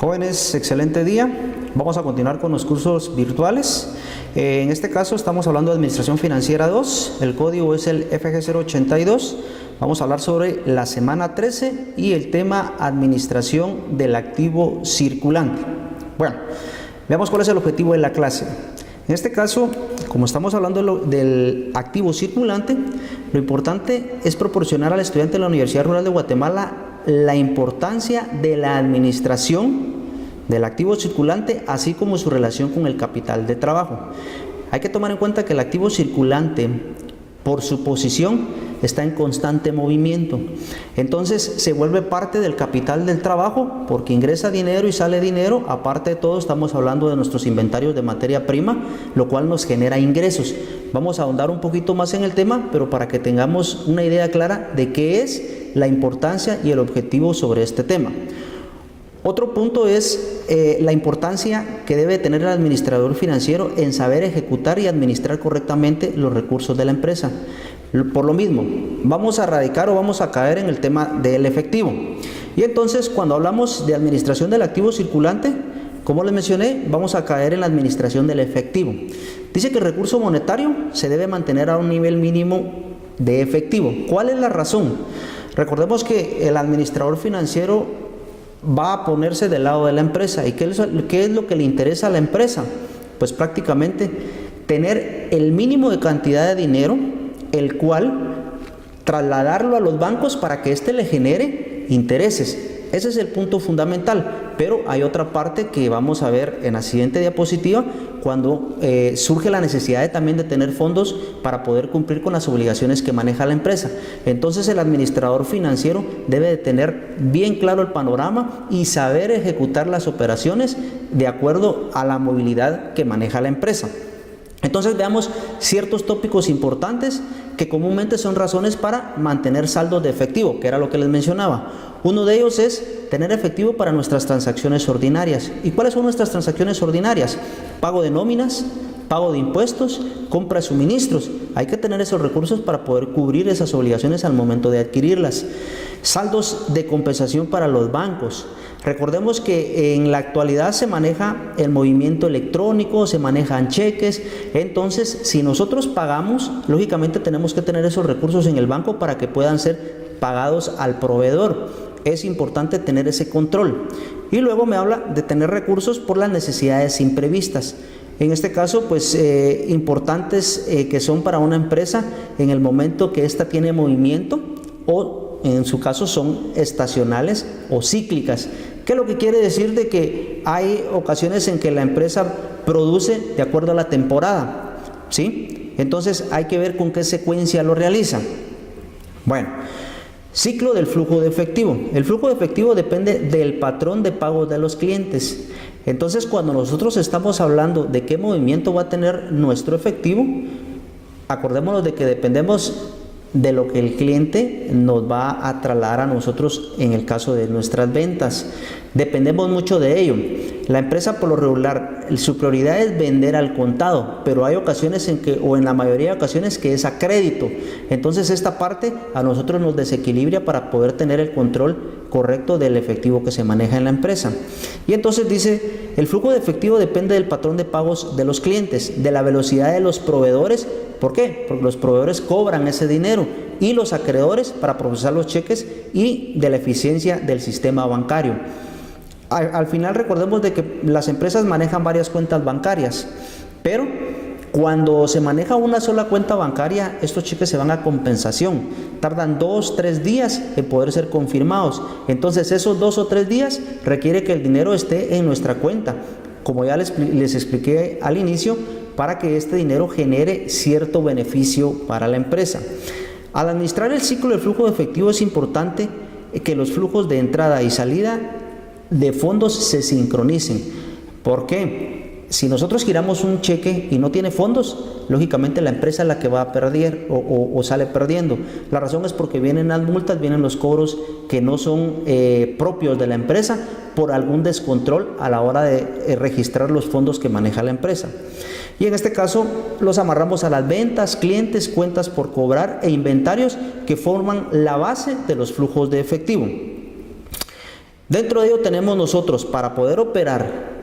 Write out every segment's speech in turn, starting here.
Jóvenes, excelente día. Vamos a continuar con los cursos virtuales. En este caso estamos hablando de Administración Financiera 2. El código es el FG082. Vamos a hablar sobre la semana 13 y el tema Administración del Activo Circulante. Bueno, veamos cuál es el objetivo de la clase. En este caso, como estamos hablando del activo circulante, lo importante es proporcionar al estudiante de la Universidad Rural de Guatemala la importancia de la administración del activo circulante, así como su relación con el capital de trabajo. Hay que tomar en cuenta que el activo circulante, por su posición, está en constante movimiento. Entonces se vuelve parte del capital del trabajo porque ingresa dinero y sale dinero. Aparte de todo, estamos hablando de nuestros inventarios de materia prima, lo cual nos genera ingresos. Vamos a ahondar un poquito más en el tema, pero para que tengamos una idea clara de qué es la importancia y el objetivo sobre este tema. Otro punto es la importancia que debe tener el administrador financiero en saber ejecutar y administrar correctamente los recursos de la empresa. Por lo mismo, vamos a radicar o vamos a caer en el tema del efectivo. Y entonces, cuando hablamos de administración del activo circulante, como les mencioné, vamos a caer en la administración del efectivo. Dice que el recurso monetario se debe mantener a un nivel mínimo de efectivo. ¿Cuál es la razón? Recordemos que el administrador financiero va a ponerse del lado de la empresa. ¿Y qué es lo que le interesa a la empresa? Pues prácticamente tener el mínimo de cantidad de dinero, el cual trasladarlo a los bancos para que éste le genere intereses. Ese es el punto fundamental, pero hay otra parte que vamos a ver en la siguiente diapositiva, cuando surge la necesidad también de tener fondos para poder cumplir con las obligaciones que maneja la empresa. Entonces el administrador financiero debe de tener bien claro el panorama y saber ejecutar las operaciones de acuerdo a la movilidad que maneja la empresa. Entonces veamos ciertos tópicos importantes que comúnmente son razones para mantener saldos de efectivo, que era lo que les mencionaba. Uno de ellos es tener efectivo para nuestras transacciones ordinarias. ¿Y cuáles son nuestras transacciones ordinarias? Pago de nóminas, pago de impuestos, compra de suministros. Hay que tener esos recursos para poder cubrir esas obligaciones al momento de adquirirlas. Saldos de compensación para los bancos. Recordemos que en la actualidad se maneja el movimiento electrónico, se manejan cheques. Entonces, si nosotros pagamos, lógicamente tenemos que tener esos recursos en el banco para que puedan ser pagados al proveedor. Es importante tener ese control. Y luego me habla de tener recursos por las necesidades imprevistas. En este caso, pues importantes que son para una empresa en el momento que ésta tiene movimiento, o en su caso son estacionales o cíclicas. ¿Qué es lo que quiere decir? De que hay ocasiones en que la empresa produce de acuerdo a la temporada, ¿sí? Entonces hay que ver con qué secuencia lo realiza. Bueno, ciclo del flujo de efectivo. El flujo de efectivo depende del patrón de pago de los clientes. Entonces, cuando nosotros estamos hablando de qué movimiento va a tener nuestro efectivo, acordémonos de que dependemos de lo que el cliente nos va a trasladar a nosotros en el caso de nuestras ventas. Dependemos mucho de ello. La empresa, por lo regular, su prioridad es vender al contado, pero hay ocasiones en que, o en la mayoría de ocasiones, que es a crédito. Entonces esta parte a nosotros nos desequilibra para poder tener el control correcto del efectivo que se maneja en la empresa. Y entonces dice, el flujo de efectivo depende del patrón de pagos de los clientes, de la velocidad de los proveedores. ¿Por qué? Porque los proveedores cobran ese dinero, y los acreedores para procesar los cheques, y de la eficiencia del sistema bancario. Al final recordemos de que las empresas manejan varias cuentas bancarias, pero cuando se maneja una sola cuenta bancaria, estos cheques se van a compensación. Tardan 2 o 3 días en poder ser confirmados. Entonces esos 2 o 3 días requiere que el dinero esté en nuestra cuenta, como ya les expliqué al inicio, para que este dinero genere cierto beneficio para la empresa. Al administrar el ciclo del flujo de efectivo es importante que los flujos de entrada y salida de fondos se sincronicen. ¿Por qué? Si nosotros giramos un cheque y no tiene fondos, lógicamente la empresa es la que va a perder o sale perdiendo. La razón es porque vienen las multas, vienen los cobros que no son propios de la empresa por algún descontrol a la hora de registrar los fondos que maneja la empresa. Y en este caso los amarramos a las ventas, clientes, cuentas por cobrar e inventarios que forman la base de los flujos de efectivo. Dentro de ello tenemos nosotros, para poder operar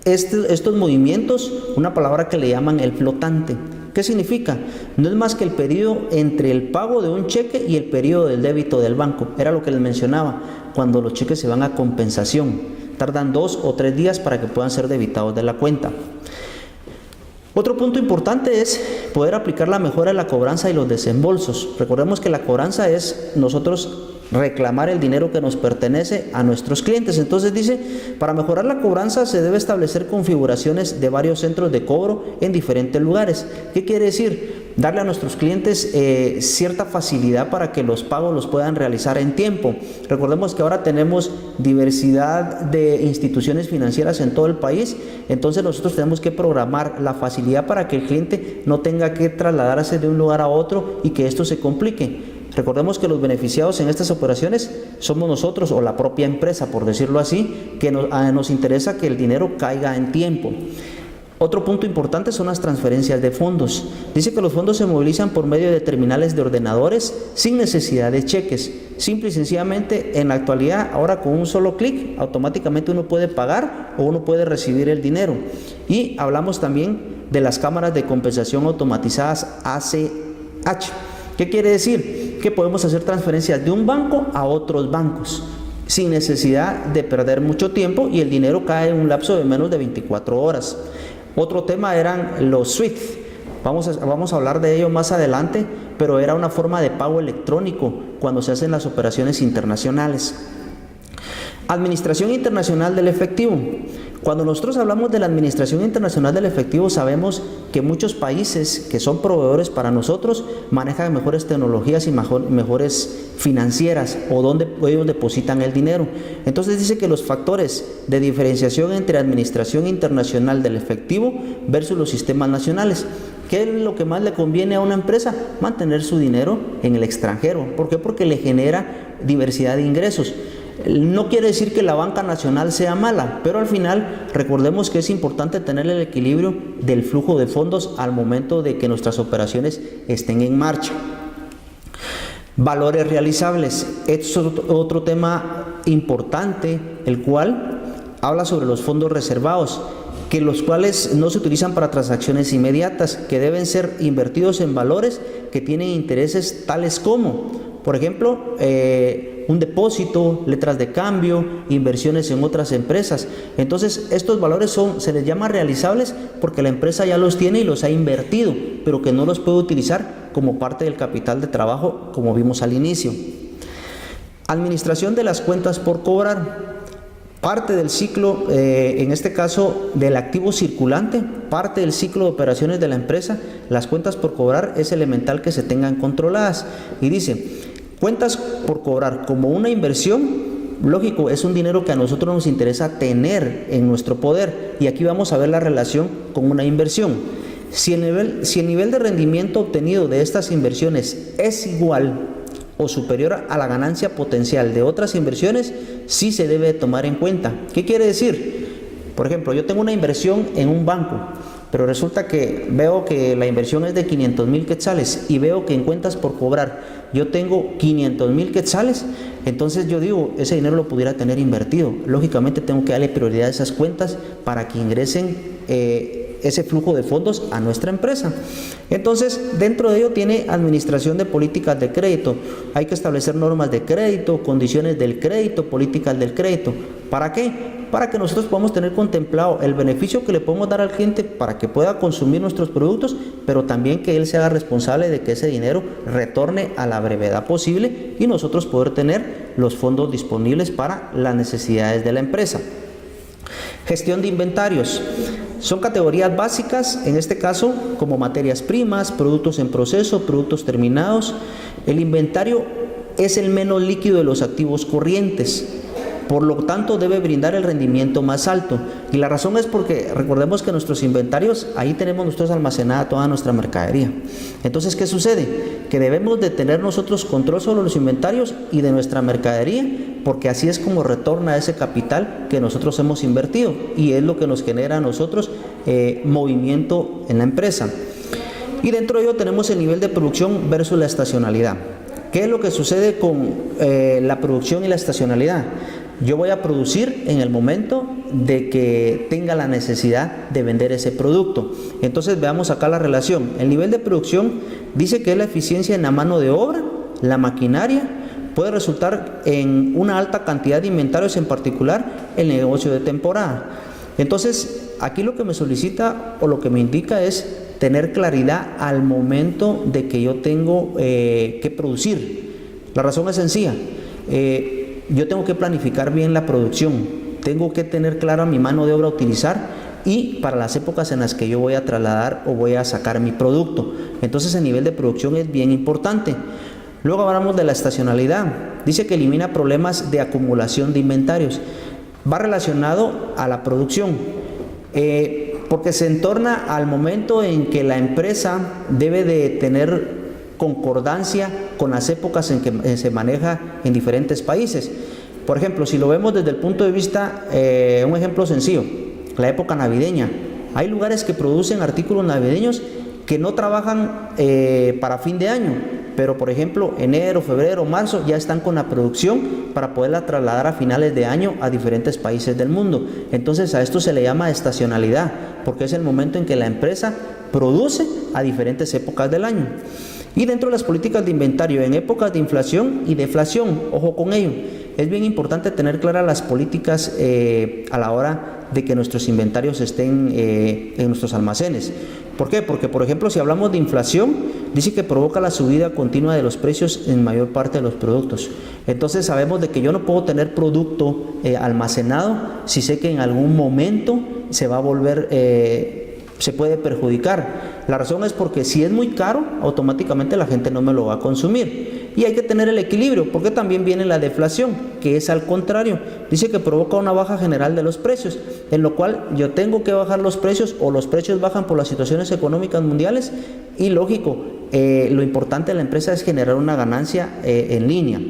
estos movimientos, una palabra que le llaman el flotante. ¿Qué significa? No es más que el periodo entre el pago de un cheque y el periodo del débito del banco. Era lo que les mencionaba, cuando los cheques se van a compensación. Tardan 2 o 3 días para que puedan ser debitados de la cuenta. Otro punto importante es poder aplicar la mejora de la cobranza y los desembolsos. Recordemos que la cobranza es nosotros reclamar el dinero que nos pertenece a nuestros clientes. Entonces dice, para mejorar la cobranza se debe establecer configuraciones de varios centros de cobro en diferentes lugares. ¿Qué quiere decir? Darle a nuestros clientes cierta facilidad para que los pagos los puedan realizar en tiempo. Recordemos que ahora tenemos diversidad de instituciones financieras en todo el país, entonces nosotros tenemos que programar la facilidad para que el cliente no tenga que trasladarse de un lugar a otro y que esto se complique. Recordemos que los beneficiados en estas operaciones somos nosotros o la propia empresa, por decirlo así, que nos interesa que el dinero caiga en tiempo. Otro punto importante son las transferencias de fondos. Dice que los fondos se movilizan por medio de terminales de ordenadores sin necesidad de cheques. Simple y sencillamente, en la actualidad, ahora con un solo clic, automáticamente uno puede pagar o uno puede recibir el dinero. Y hablamos también de las cámaras de compensación automatizadas ACH. ¿Qué quiere decir? Que podemos hacer transferencias de un banco a otros bancos sin necesidad de perder mucho tiempo y el dinero cae en un lapso de menos de 24 horas. Otro tema eran los SWIFT. Vamos a hablar de ello más adelante, pero era una forma de pago electrónico cuando se hacen las operaciones internacionales. Administración internacional del efectivo. Cuando nosotros hablamos de la administración internacional del efectivo, sabemos que muchos países que son proveedores para nosotros manejan mejores tecnologías y mejores financieras o donde ellos depositan el dinero. Entonces dice que los factores de diferenciación entre administración internacional del efectivo versus los sistemas nacionales. ¿Qué es lo que más le conviene a una empresa? Mantener su dinero en el extranjero. ¿Por qué? Porque le genera diversidad de ingresos. No quiere decir que la banca nacional sea mala, pero al final recordemos que es importante tener el equilibrio del flujo de fondos al momento de que nuestras operaciones estén en marcha. Valores realizables. Es otro tema importante, el cual habla sobre los fondos reservados, que los cuales no se utilizan para transacciones inmediatas, que deben ser invertidos en valores que tienen intereses tales como, por ejemplo, un depósito, letras de cambio, inversiones en otras empresas. Entonces estos valores se les llama realizables porque la empresa ya los tiene y los ha invertido, pero que no los puede utilizar como parte del capital de trabajo, como vimos al inicio. Administración de las cuentas por cobrar. Parte del ciclo, en este caso del activo circulante, parte del ciclo de operaciones de la empresa, las cuentas por cobrar es elemental que se tengan controladas. Y dice, cuentas por cobrar como una inversión, lógico, es un dinero que a nosotros nos interesa tener en nuestro poder. Y aquí vamos a ver la relación con una inversión. Si el nivel de rendimiento obtenido de estas inversiones es igual o superior a la ganancia potencial de otras inversiones, sí se debe tomar en cuenta. ¿Qué quiere decir? Por ejemplo, yo tengo una inversión en un banco, pero resulta que veo que la inversión es de 500,000 quetzales y veo que en cuentas por cobrar yo tengo 500,000 quetzales, entonces yo digo, ese dinero lo pudiera tener invertido. Lógicamente tengo que darle prioridad a esas cuentas para que ingresen ese flujo de fondos a nuestra empresa. Entonces, dentro de ello tiene administración de políticas de crédito. Hay que establecer normas de crédito, condiciones del crédito, políticas del crédito. ¿Para qué? Para que nosotros podamos tener contemplado el beneficio que le podemos dar al cliente para que pueda consumir nuestros productos, pero también que él se haga responsable de que ese dinero retorne a la brevedad posible y nosotros poder tener los fondos disponibles para las necesidades de la empresa. Gestión de inventarios. Son categorías básicas, en este caso, como materias primas, productos en proceso, productos terminados. El inventario es el menos líquido de los activos corrientes, por lo tanto debe brindar el rendimiento más alto. Y la razón es porque recordemos que nuestros inventarios, ahí tenemos nosotros almacenada toda nuestra mercadería. Entonces, ¿qué sucede? Que debemos de tener nosotros control sobre los inventarios y de nuestra mercadería, porque así es como retorna ese capital que nosotros hemos invertido y es lo que nos genera a nosotros movimiento en la empresa. Y dentro de ello tenemos el nivel de producción versus la estacionalidad. ¿Qué es lo que sucede con la producción y la estacionalidad? yo voy a producir en el momento de que tenga la necesidad de vender ese producto. Entonces veamos acá la relación. El nivel de producción dice que es la eficiencia en la mano de obra, la maquinaria, puede resultar en una alta cantidad de inventarios, en particular el negocio de temporada. Entonces aquí lo que me solicita o lo que me indica es tener claridad al momento de que yo tengo que producir. La razón es sencilla. Yo tengo que planificar bien la producción, tengo que tener clara mi mano de obra a utilizar y para las épocas en las que yo voy a trasladar o voy a sacar mi producto. Entonces el nivel de producción es bien importante. Luego hablamos de la estacionalidad. Dice que elimina problemas de acumulación de inventarios. Va relacionado a la producción, porque se entorna al momento en que la empresa debe de tener concordancia con las épocas en que se maneja en diferentes países. Por ejemplo, si lo vemos desde el punto de vista, un ejemplo sencillo, la época navideña. Hay lugares que producen artículos navideños que no trabajan para fin de año, pero por ejemplo enero, febrero, marzo ya están con la producción para poderla trasladar a finales de año a diferentes países del mundo. Entonces a esto se le llama estacionalidad, porque es el momento en que la empresa produce a diferentes épocas del año. Y dentro de las políticas de inventario, en épocas de inflación y deflación, ojo con ello, es bien importante tener claras las políticas a la hora de que nuestros inventarios estén en nuestros almacenes. ¿Por qué? Porque, por ejemplo, si hablamos de inflación, dice que provoca la subida continua de los precios en mayor parte de los productos. Entonces sabemos de que yo no puedo tener producto almacenado si sé que en algún momento se va a volver, se puede perjudicar. La razón es porque si es muy caro, automáticamente la gente no me lo va a consumir. Y hay que tener el equilibrio, porque también viene la deflación, que es al contrario. Dice que provoca una baja general de los precios, en lo cual yo tengo que bajar los precios o los precios bajan por las situaciones económicas mundiales y lógico, lo importante de la empresa es generar una ganancia en línea.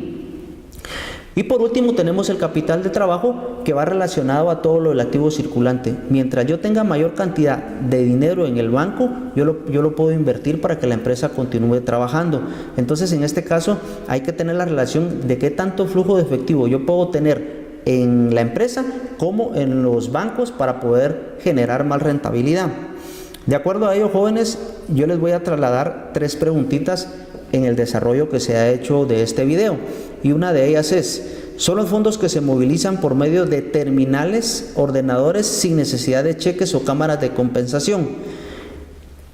Y por último tenemos el capital de trabajo, que va relacionado a todo lo del activo circulante. Mientras yo tenga mayor cantidad de dinero en el banco, yo lo puedo invertir para que la empresa continúe trabajando. Entonces en este caso hay que tener la relación de qué tanto flujo de efectivo yo puedo tener en la empresa como en los bancos para poder generar más rentabilidad. De acuerdo a ello, jóvenes, yo les voy a trasladar 3 preguntitas en el desarrollo que se ha hecho de este video, y una de ellas es: ¿son los fondos que se movilizan por medio de terminales, ordenadores sin necesidad de cheques o cámaras de compensación?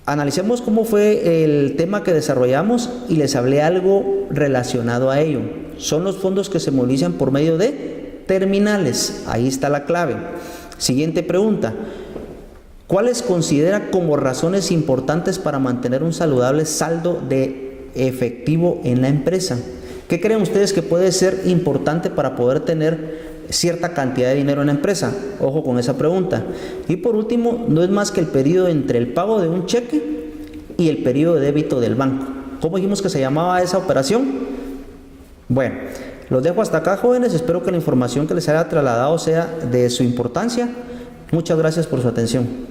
Analicemos cómo fue el tema que desarrollamos y les hablé algo relacionado a ello. Son los fondos que se movilizan por medio de terminales. Ahí está la clave. Siguiente pregunta: ¿cuáles considera como razones importantes para mantener un saludable saldo de efectivo en la empresa? ¿Qué creen ustedes que puede ser importante para poder tener cierta cantidad de dinero en la empresa? Ojo con esa pregunta. Y por último, no es más que el periodo entre el pago de un cheque y el periodo de débito del banco. ¿Cómo dijimos que se llamaba esa operación? Bueno, los dejo hasta acá, jóvenes. Espero que la información que les haya trasladado sea de su importancia. Muchas gracias por su atención.